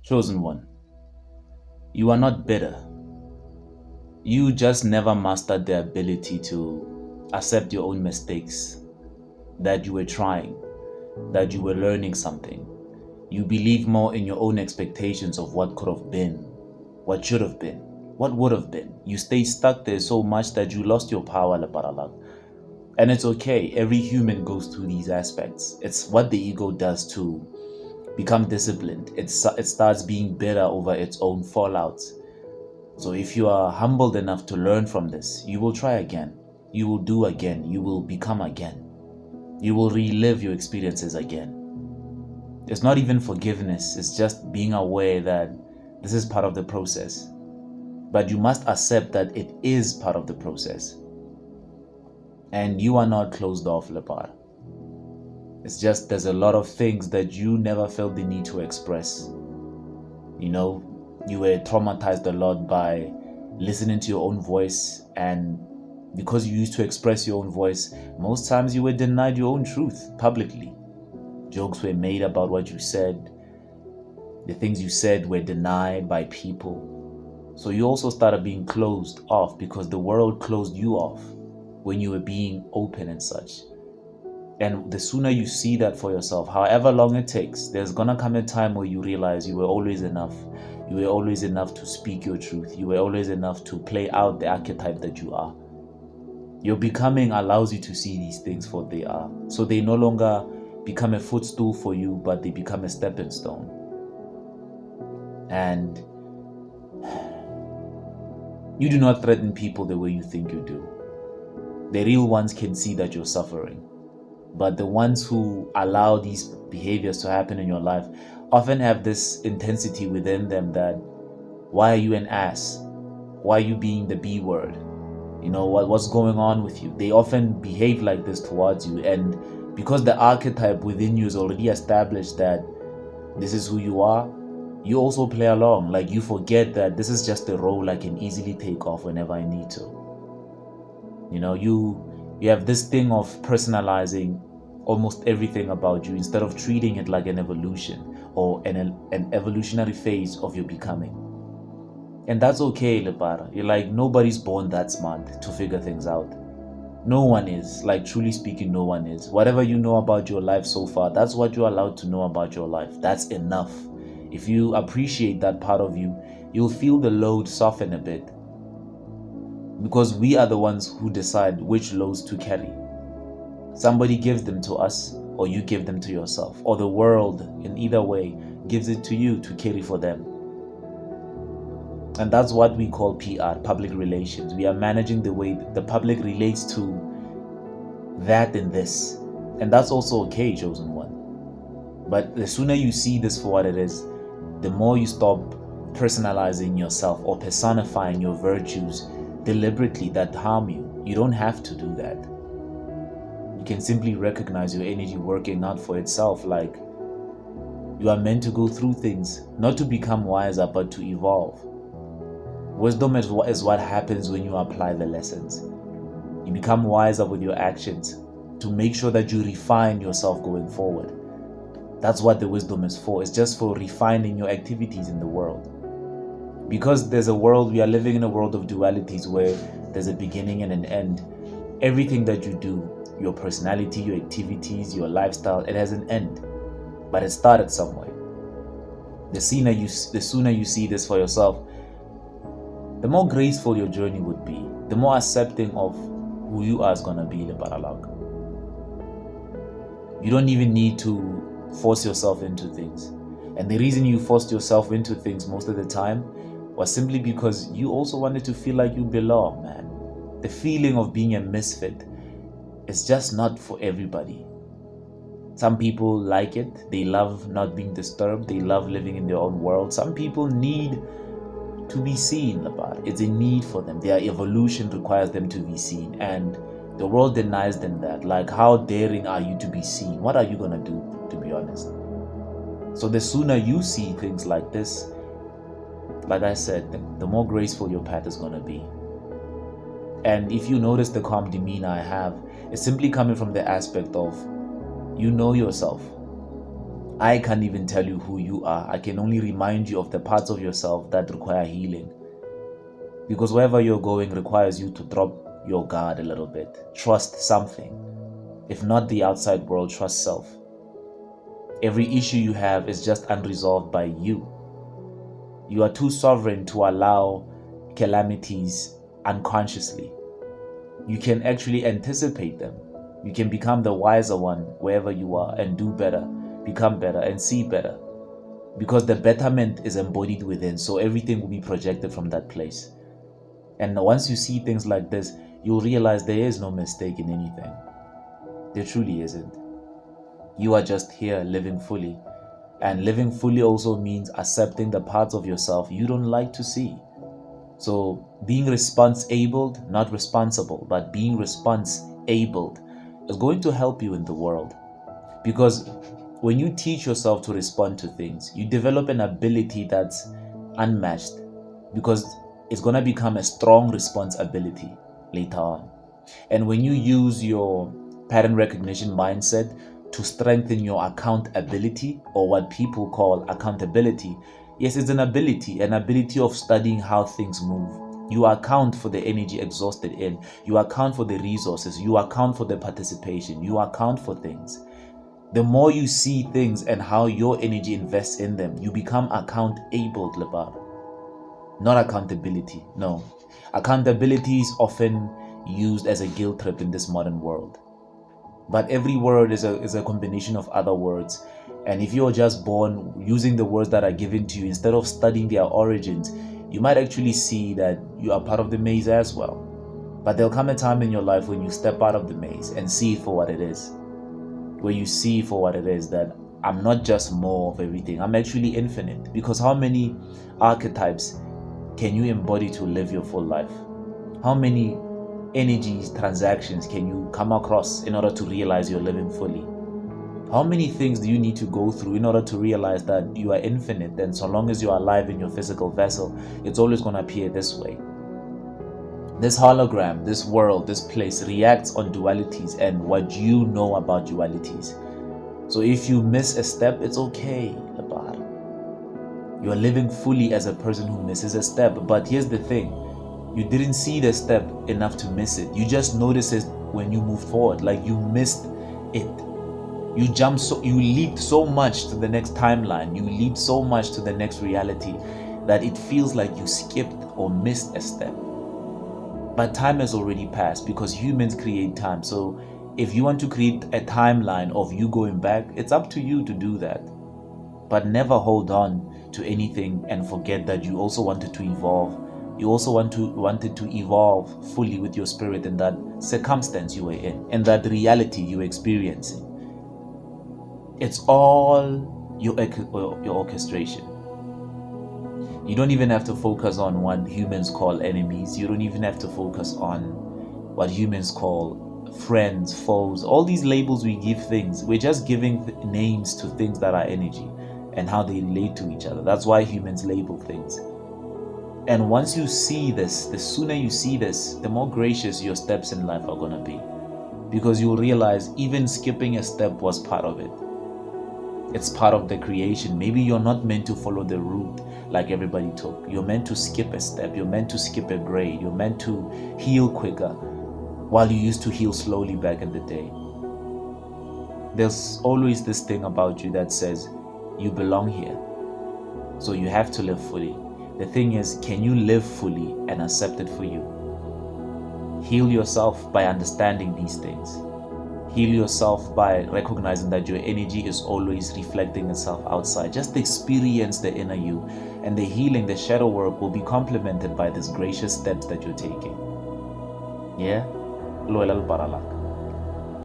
Chosen one, you are not bitter. You just never mastered the ability to accept your own mistakes, that you were trying, that you were learning something. You believe more in your own expectations of what could have been, what should have been, what would have been. You stay stuck there so much that you lost your power, Leparalak. And it's okay. Every human goes through these aspects. It's what the ego does to become disciplined. It starts being bitter over its own fallouts. So if you are humbled enough to learn from this, you will try again. You will do again. You will become again. You will relive your experiences again. It's not even forgiveness. It's just being aware that this is part of the process. But you must accept that it is part of the process. And you are not closed off, Lepar. It's just there's a lot of things that you never felt the need to express. You know, you were traumatized a lot by listening to your own voice, and because you used to express your own voice, most times you were denied your own truth publicly. Jokes were made about what you said. The things you said were denied by people. So you also started being closed off because the world closed you off when you were being open and such. And the sooner you see that for yourself, however long it takes, there's gonna come a time where you realize you were always enough. You were always enough to speak your truth. You were always enough to play out the archetype that you are. Your becoming allows you to see these things for what they are. So they no longer become a footstool for you, but they become a stepping stone. And you do not threaten people the way you think you do. The real ones can see that you're suffering. But the ones who allow these behaviors to happen in your life often have this intensity within them that, why are you an ass? Why are you being the B word? You know, what's going on with you? They often behave like this towards you. And because the archetype within you is already established that this is who you are, you also play along. Like you forget that this is just a role I can easily take off whenever I need to. You know, you have this thing of personalizing almost everything about you instead of treating it like an evolution or an evolutionary phase of your becoming. And that's okay, Lepara. You're like, nobody's born that smart to figure things out. No one is. Like, truly speaking, no one is. Whatever you know about your life so far, that's what you're allowed to know about your life. That's enough. If you appreciate that part of you, you'll feel the load soften a bit. Because we are the ones who decide which loads to carry. Somebody gives them to us, or you give them to yourself, or the world, in either way, gives it to you to carry for them. And that's what we call PR, public relations. We are managing the way the public relates to that and this. And that's also okay, chosen one. But the sooner you see this for what it is, the more you stop personalizing yourself or personifying your virtues deliberately that harm you. You don't have to do that. You can simply recognize your energy working out for itself. Like, you are meant to go through things, not to become wiser, but to evolve. Wisdom is what happens when you apply the lessons. You become wiser with your actions to make sure that you refine yourself going forward. That's what the wisdom is for. It's just for refining your activities in the world. Because there's a world, we are living in a world of dualities where there's a beginning and an end. Everything that you do, your personality, your activities, your lifestyle, it has an end. But it started somewhere. The sooner you see this for yourself, the more graceful your journey would be. The more accepting of who you are is going to be, the Baralak. You don't even need to force yourself into things. And the reason you forced yourself into things most of the time was simply because you also wanted to feel like you belong, man. The feeling of being a misfit is just not for everybody. Some people like it. They love not being disturbed. They love living in their own world. Some people need to be seen about. It's a need for them. Their evolution requires them to be seen. And the world denies them that. Like, how daring are you to be seen? What are you going to do, to be honest? So the sooner you see things like this, like I said, the more graceful your path is going to be. And if you notice the calm demeanor I have, it's simply coming from the aspect of, you know yourself. I can't even tell you who you are. I can only remind you of the parts of yourself that require healing. Because wherever you're going requires you to drop your guard a little bit. Trust something. If not the outside world, trust self. Every issue you have is just unresolved by you. You are too sovereign to allow calamities unconsciously. You can actually anticipate them. You can become the wiser one wherever you are and do better, become better, and see better. Because the betterment is embodied within, so everything will be projected from that place. And once you see things like this, you'll realize there is no mistake in anything. There truly isn't. You are just here living fully. And living fully also means accepting the parts of yourself you don't like to see. So being response-abled, not responsible, but being response-abled is going to help you in the world. Because when you teach yourself to respond to things, you develop an ability that's unmatched, because it's going to become a strong responsibility later on. And when you use your pattern recognition mindset to strengthen your accountability, or what people call accountability, yes, it's an ability of studying how things move. You account for the energy exhausted in, you account for the resources, you account for the participation, you account for things. The more you see things and how your energy invests in them, you become account-able, Lebar. Not accountability, no. Accountability is often used as a guilt trip in this modern world. But every word is a combination of other words. And if you're just born using the words that are given to you instead of studying their origins, you might actually see that you are part of the maze as well. But there'll come a time in your life when you step out of the maze and see it for what it is. Where you see for what it is, that I'm not just more of everything, I'm actually infinite. Because how many archetypes can you embody to live your full life? How many energies, transactions can you come across in order to realize you're living fully? How many things do you need to go through in order to realize that you are infinite, and so long as you are alive in your physical vessel, it's always going to appear this way? This hologram, this world, this place reacts on dualities and what you know about dualities. So if you miss a step, it's okay, Labar. You are living fully as a person who misses a step. But here's the thing. You didn't see the step enough to miss it. You just noticed it when you moved forward. Like you missed it. You leaped so much to the next timeline. You leaped so much to the next reality that it feels like you skipped or missed a step. But time has already passed, because humans create time. So if you want to create a timeline of you going back, it's up to you to do that. But never hold on to anything and forget that you also wanted to evolve. You also wanted to evolve fully with your spirit in that circumstance you were in that reality you were experiencing. It's all your orchestration. You don't even have to focus on what humans call enemies. You don't even have to focus on what humans call friends, foes. All these labels we give things, we're just giving names to things that are energy and how they relate to each other. That's why humans label things. And once you see this, the sooner you see this, the more gracious your steps in life are going to be. Because you'll realize even skipping a step was part of it. It's part of the creation. Maybe you're not meant to follow the route like everybody took. You're meant to skip a step. You're meant to skip a grade. You're meant to heal quicker while you used to heal slowly back in the day. There's always this thing about you that says you belong here. So you have to live fully. The thing is, can you live fully and accept it for you? Heal yourself by understanding these things. Heal yourself by recognizing that your energy is always reflecting itself outside. Just experience the inner you, and the healing, the shadow work will be complemented by these gracious steps that you're taking. Yeah? Loyal Baralak.